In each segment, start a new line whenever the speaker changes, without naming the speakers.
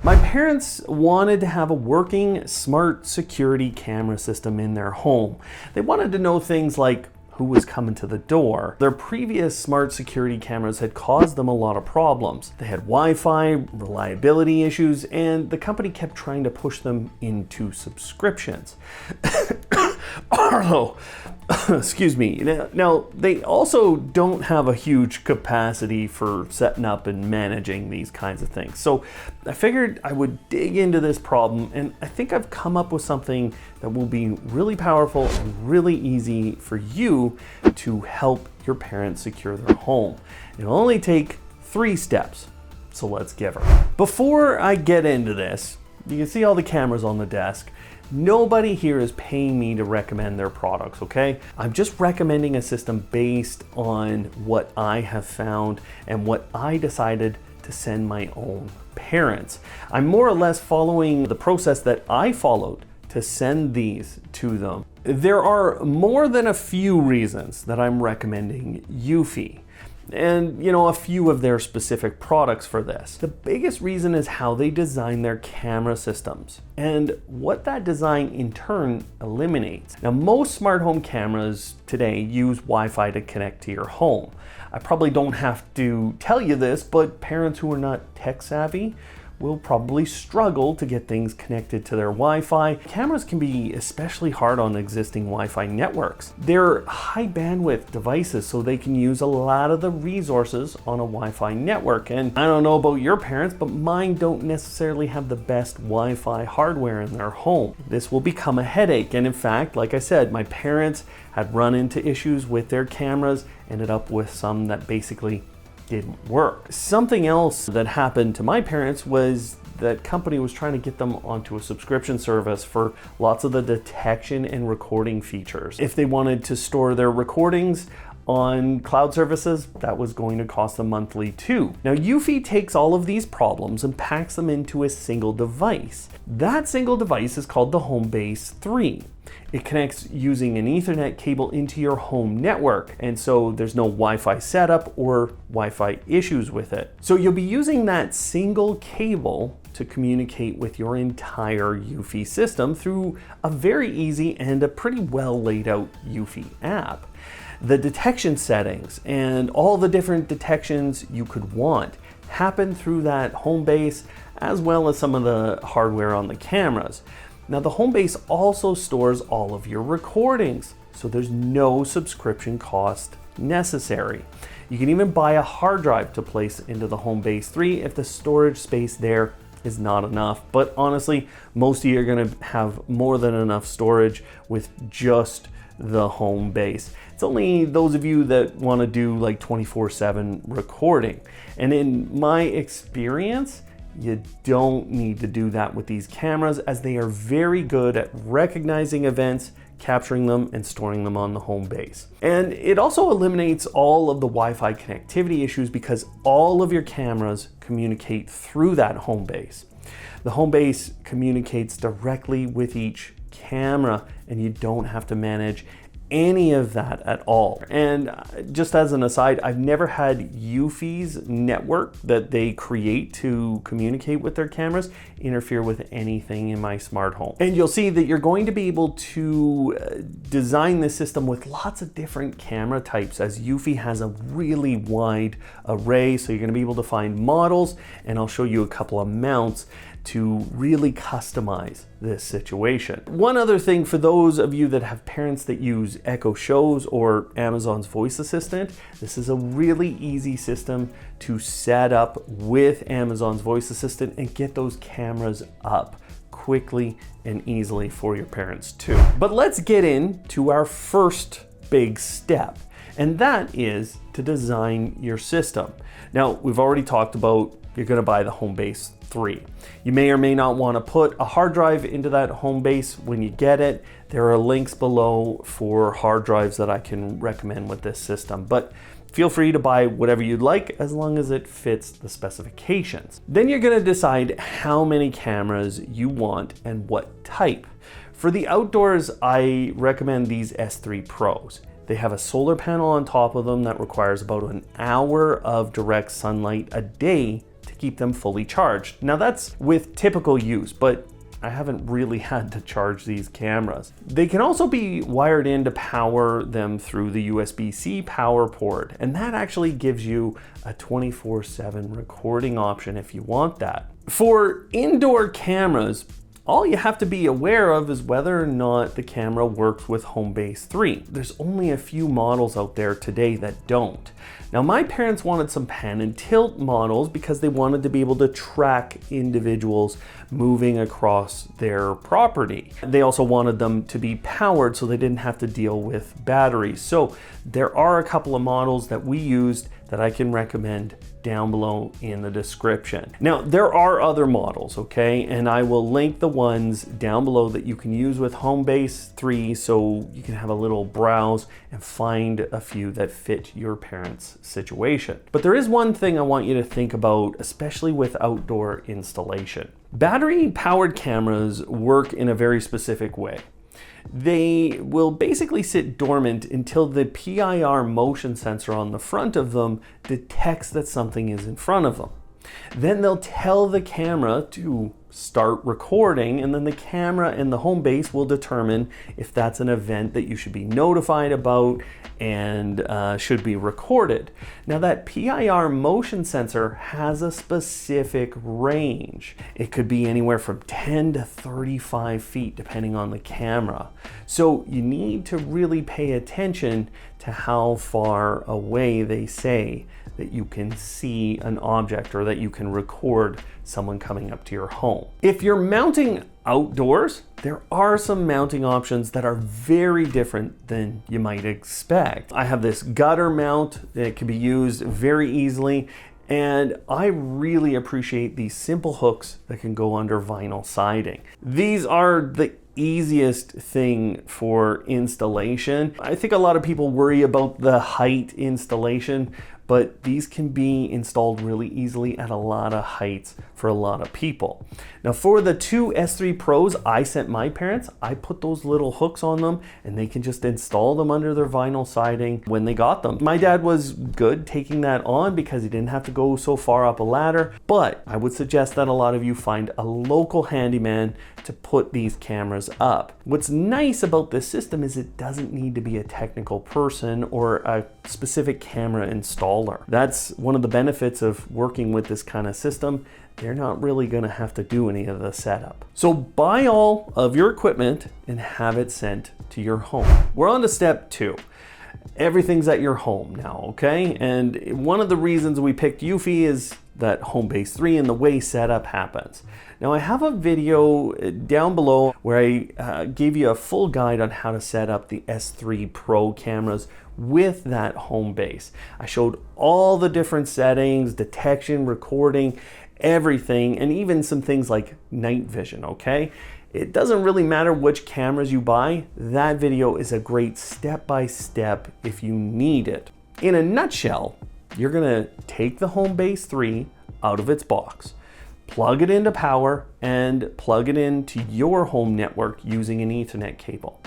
My parents wanted to have a working smart security camera system in their home. They wanted to know things like who was coming to the door. Their previous smart security cameras had caused them a lot of problems. They had Wi-Fi, reliability issues, and the company kept trying to push them into subscriptions. Arlo, excuse me. Now, they also don't have a huge capacity for setting up and managing these kinds of things. So I figured I would dig into this problem, and I think I've come up with something that will be really powerful and really easy for you to help your parents secure their home. It'll only take 3 steps. So let's give her. Before I get into this, you can see all the cameras on the desk. Nobody here is paying me to recommend their products, okay? I'm just recommending a system based on what I have found and what I decided to send my own parents. I'm more or less following the process that I followed to send these to them. There are more than a few reasons that I'm recommending Eufy, and a few of their specific products for this. The biggest reason is how they design their camera systems and what that design in turn eliminates. Now, most smart home cameras today use Wi-Fi to connect to your home. I probably don't have to tell you this, but parents who are not tech savvy will probably struggle to get things connected to their Wi-Fi. Cameras can be especially hard on existing Wi-Fi networks. They're high bandwidth devices, so they can use a lot of the resources on a Wi-Fi network. And I don't know about your parents, but mine don't necessarily have the best Wi-Fi hardware in their home. This will become a headache. And in fact, like I said, my parents had run into issues with their cameras, ended up with some that basically didn't work. Something else that happened to my parents was that company was trying to get them onto a subscription service for lots of the detection and recording features. If they wanted to store their recordings on cloud services, that was going to cost them monthly too. Now, Eufy takes all of these problems and packs them into a single device. That single device is called the Homebase 3. It connects using an Ethernet cable into your home network, and so there's no Wi-Fi setup or Wi-Fi issues with it. So you'll be using that single cable to communicate with your entire Eufy system through a very easy and a pretty well laid out Eufy app. The detection settings and all the different detections you could want happen through that Homebase, as well as some of the hardware on the cameras. Now, the Homebase also stores all of your recordings, so there's no subscription cost necessary. You can even buy a hard drive to place into the Homebase 3 if the storage space there is not enough. But honestly, most of you are going to have more than enough storage with just the Homebase. It's only those of you that want to do like 24/7 recording. And in my experience, you don't need to do that with these cameras, as they are very good at recognizing events, capturing them, and storing them on the Homebase. And it also eliminates all of the Wi-Fi connectivity issues because all of your cameras communicate through that Homebase. The Homebase communicates directly with each camera, and you don't have to manage any of that at all. And just as an aside, I've never had Eufy's network that they create to communicate with their cameras interfere with anything in my smart home. And you'll see that you're going to be able to design this system with lots of different camera types, as Eufy has a really wide array. So you're going to be able to find models, and I'll show you a couple of mounts to really customize this situation. One other thing for those of you that have parents that use Echo Shows or Amazon's voice assistant, this is a really easy system to set up with Amazon's voice assistant and get those cameras up quickly and easily for your parents too. But let's get into our first big step, and that is to design your system. Now, we've already talked about you're going to buy the Homebase 3. You may or may not want to put a hard drive into that Homebase when you get it. There are links below for hard drives that I can recommend with this system, but feel free to buy whatever you'd like as long as it fits the specifications. Then you're going to decide how many cameras you want and what type. For the outdoors, I recommend these S3 Pros. They have a solar panel on top of them that requires about an hour of direct sunlight a day to keep them fully charged. Now that's with typical use, but I haven't really had to charge these cameras. They can also be wired in to power them through the USB-C power port, and that actually gives you a 24/7 recording option if you want that. For indoor cameras, all you have to be aware of is whether or not the camera works with Homebase 3. There's only a few models out there today that don't. Now, my parents wanted some pan and tilt models because they wanted to be able to track individuals moving across their property. They also wanted them to be powered so they didn't have to deal with batteries. So there are a couple of models that we used that I can recommend down below in the description. Now, there are other models, okay? And I will link the ones down below that you can use with Homebase 3 so you can have a little browse and find a few that fit your parents' situation. But there is one thing I want you to think about, especially with outdoor installation. Battery-powered cameras work in a very specific way. They will basically sit dormant until the PIR motion sensor on the front of them detects that something is in front of them. Then they'll tell the camera to start recording, and then the camera and the home base will determine if that's an event that you should be notified about and should be recorded. Now, that PIR motion sensor has a specific range. It could be anywhere from 10 to 35 feet depending on the camera. So you need to really pay attention to how far away they say that you can see an object or that you can record someone coming up to your home. If you're mounting outdoors, there are some mounting options that are very different than you might expect. I have this gutter mount that can be used very easily, and I really appreciate these simple hooks that can go under vinyl siding. These are the easiest thing for installation. I think a lot of people worry about the height installation, but these can be installed really easily at a lot of heights for a lot of people. Now, for the two S3 Pros I sent my parents, I put those little hooks on them and they can just install them under their vinyl siding when they got them. My dad was good taking that on because he didn't have to go so far up a ladder, but I would suggest that a lot of you find a local handyman to put these cameras up. What's nice about this system is it doesn't need to be a technical person or a specific camera installer. That's one of the benefits of working with this kind of system. They're not really going to have to do any of the setup. So buy all of your equipment and have it sent to your home. We're on to step 2. Everything's at your home now, okay? And one of the reasons we picked Eufy is that Homebase 3 and the way setup happens. Now, I have a video down below where I gave you a full guide on how to set up the S3 Pro cameras with that home base. I showed all the different settings, detection, recording, everything, and even some things like night vision, okay? It doesn't really matter which cameras you buy. That video is a great step-by-step if you need it. In a nutshell, you're gonna take the Homebase 3 out of its box, plug it into power, and plug it into your home network using an Ethernet cable.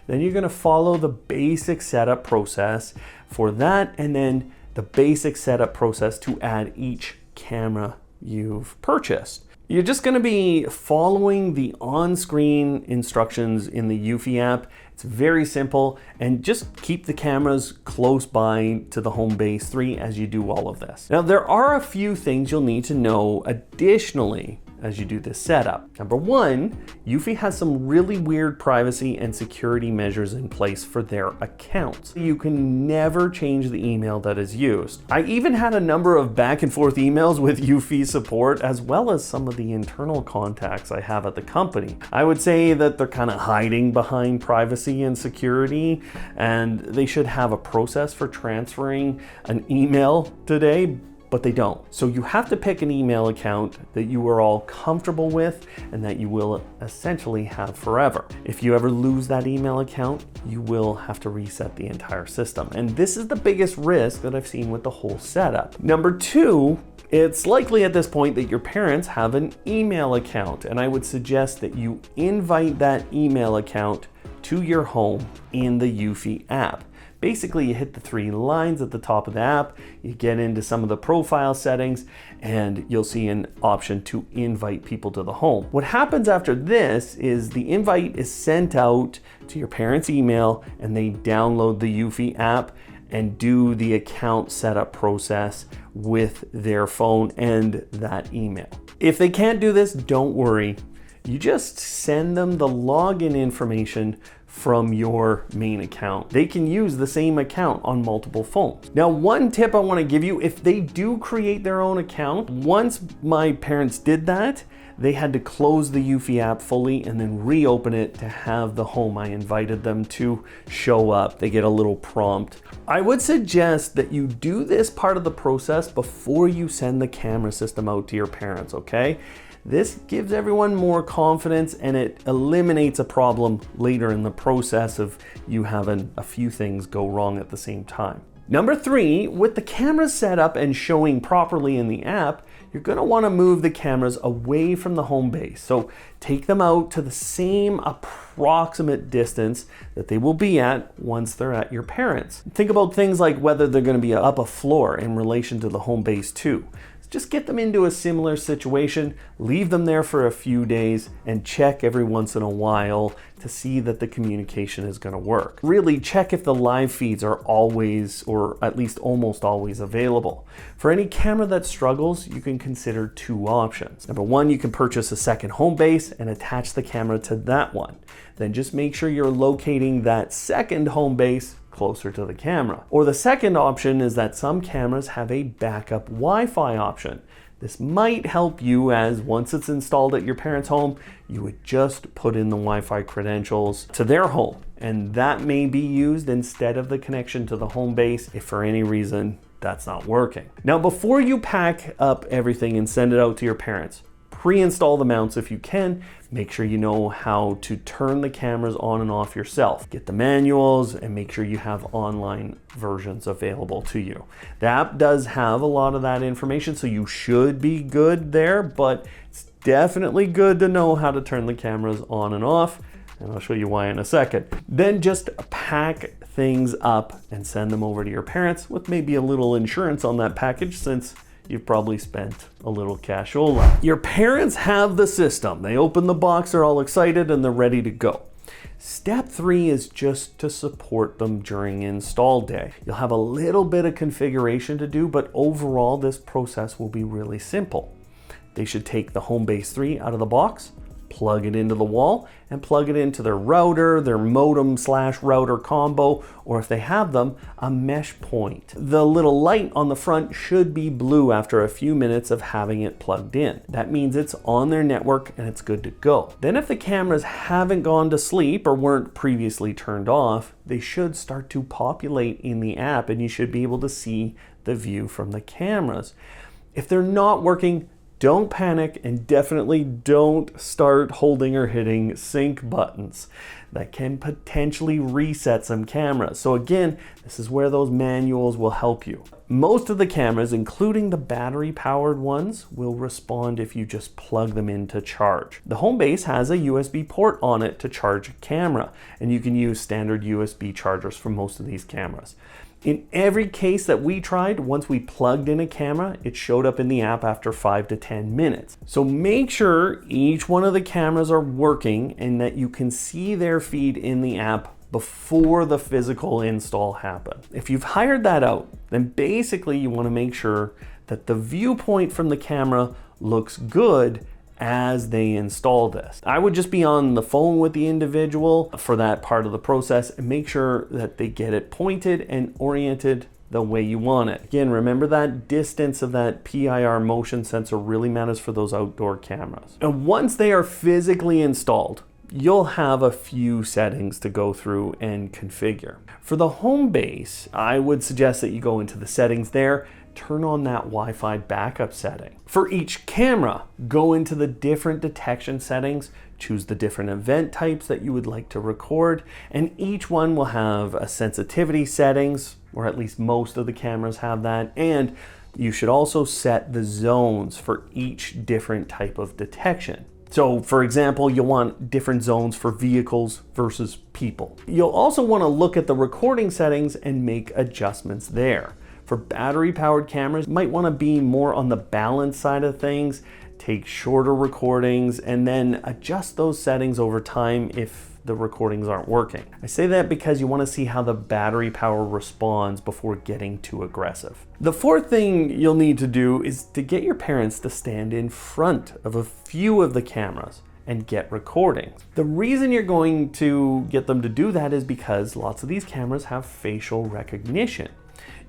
Then you're gonna follow the basic setup process for that, and then the basic setup process to add each camera you've purchased. You're just going to be following the on-screen instructions in the Eufy app. It's very simple, and just keep the cameras close by to the Homebase 3 as you do all of this. Now, there are a few things you'll need to know additionally as you do this setup. Number one, Eufy has some really weird privacy and security measures in place for their accounts. You can never change the email that is used. I even had a number of back and forth emails with Eufy support, as well as some of the internal contacts I have at the company. I would say that they're kind of hiding behind privacy and security, and they should have a process for transferring an email today, but they don't. So you have to pick an email account that you are all comfortable with and that you will essentially have forever. If you ever lose that email account, you will have to reset the entire system. And this is the biggest risk that I've seen with the whole setup. Number two, it's likely at this point that your parents have an email account, and I would suggest that you invite that email account to your home in the Eufy app. Basically, you hit the 3 lines at the top of the app, you get into some of the profile settings, and you'll see an option to invite people to the home. What happens after this is the invite is sent out to your parents' email, and they download the Eufy app and do the account setup process with their phone and that email. If they can't do this, don't worry. You just send them the login information from your main account. They can use the same account on multiple phones. Now, one tip I want to give you, if they do create their own account, once my parents did that, they had to close the Eufy app fully and then reopen it to have the home I invited them to show up. They get a little prompt. I would suggest that you do this part of the process before you send the camera system out to your parents, okay? This gives everyone more confidence and it eliminates a problem later in the process of you having a few things go wrong at the same time. Number 3, with the cameras set up and showing properly in the app, you're going to want to move the cameras away from the home base. So take them out to the same approximate distance that they will be at once they're at your parents'. Think about things like whether they're going to be up a floor in relation to the home base too. Just get them into a similar situation, leave them there for a few days, and check every once in a while to see that the communication is going to work. Really check if the live feeds are always, or at least almost always, available. For any camera that struggles, you can consider 2 options. Number 1, you can purchase a second home base and attach the camera to that one. Then just make sure you're locating that second home base closer to the camera. Or the second option is that some cameras have a backup Wi-Fi option. This might help you, as once it's installed at your parents' home, you would just put in the Wi-Fi credentials to their home, and that may be used instead of the connection to the home base if for any reason that's not working. Now, before you pack up everything and send it out to your parents, pre-install the mounts if you can. Make sure you know how to turn the cameras on and off yourself. Get the manuals and make sure you have online versions available to you. The app does have a lot of that information, so you should be good there, but it's definitely good to know how to turn the cameras on and off, and I'll show you why in a second. Then just pack things up and send them over to your parents with maybe a little insurance on that package, since you've probably spent a little cashola. Your parents have the system. They open the box, they're all excited, and they're ready to go. Step 3 is just to support them during install day. You'll have a little bit of configuration to do, but overall this process will be really simple. They should take the home base 3 out of the box, plug it into the wall, and plug it into their router, their modem/router combo, or if they have them, a mesh point. The little light on the front should be blue after a few minutes of having it plugged in. That means it's on their network and it's good to go. Then if the cameras haven't gone to sleep or weren't previously turned off, they should start to populate in the app and you should be able to see the view from the cameras. If they're not working, don't panic, and definitely don't start holding or hitting sync buttons. That can potentially reset some cameras. So again, this is where those manuals will help you. Most of the cameras, including the battery powered ones, will respond if you just plug them in to charge. The home base has a USB port on it to charge a camera, and you can use standard USB chargers for most of these cameras. In every case that we tried, once we plugged in a camera, it showed up in the app after 5 to 10 minutes. So make sure each one of the cameras are working and that you can see their feed in the app before the physical install happens. If you've hired that out, then basically you want to make sure that the viewpoint from the camera looks good as they install this. I would just be on the phone with the individual for that part of the process and make sure that they get it pointed and oriented the way you want it. Again, remember that distance of that PIR motion sensor really matters for those outdoor cameras. And once they are physically installed, you'll have a few settings to go through and configure. For the home base, I would suggest that you go into the settings there, turn on that Wi-Fi backup setting. For each camera, go into the different detection settings, choose the different event types that you would like to record, and each one will have a sensitivity settings, or at least most of the cameras have that, and you should also set the zones for each different type of detection. So for example, you'll want different zones for vehicles versus people. You'll also want to look at the recording settings and make adjustments there. For battery powered cameras, you might want to be more on the balance side of things, take shorter recordings, and then adjust those settings over time if the recordings aren't working. I say that because you want to see how the battery power responds before getting too aggressive. The fourth thing you'll need to do is to get your parents to stand in front of a few of the cameras and get recordings. The reason you're going to get them to do that is because lots of these cameras have facial recognition.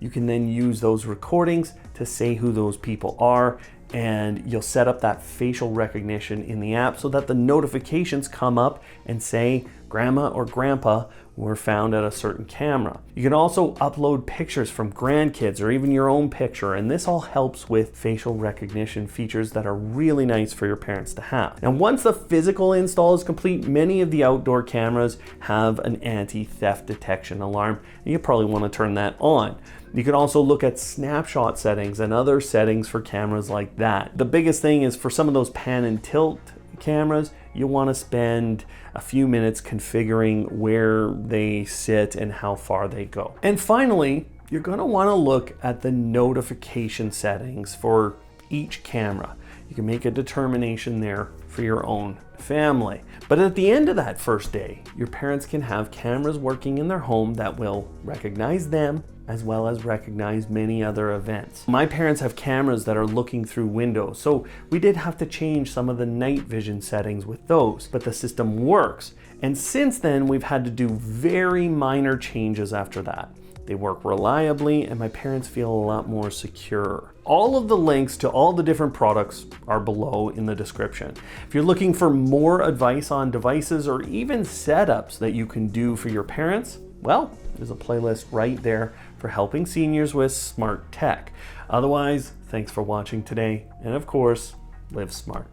You can then use those recordings to say who those people are, and you'll set up that facial recognition in the app so that the notifications come up and say grandma or grandpa were found at a certain camera. You can also upload pictures from grandkids or even your own picture, and this all helps with facial recognition features that are really nice for your parents to have. Now, once the physical install is complete, many of the outdoor cameras have an anti-theft detection alarm, and you probably want to turn that on. You can also look at snapshot settings and other settings for cameras like that. The biggest thing is for some of those pan and tilt cameras, you'll want to spend a few minutes configuring where they sit and how far they go. And finally, you're going to want to look at the notification settings for each camera. You can make a determination there for your own family. But at the end of that first day, your parents can have cameras working in their home that will recognize them as well as recognize many other events. My parents have cameras that are looking through windows, so we did have to change some of the night vision settings with those, but the system works. And since then, we've had to do very minor changes after that. They work reliably, and my parents feel a lot more secure. All of the links to all the different products are below in the description. If you're looking for more advice on devices or even setups that you can do for your parents, well, there's a playlist right there for helping seniors with smart tech. Otherwise, thanks for watching today, and of course, live smart.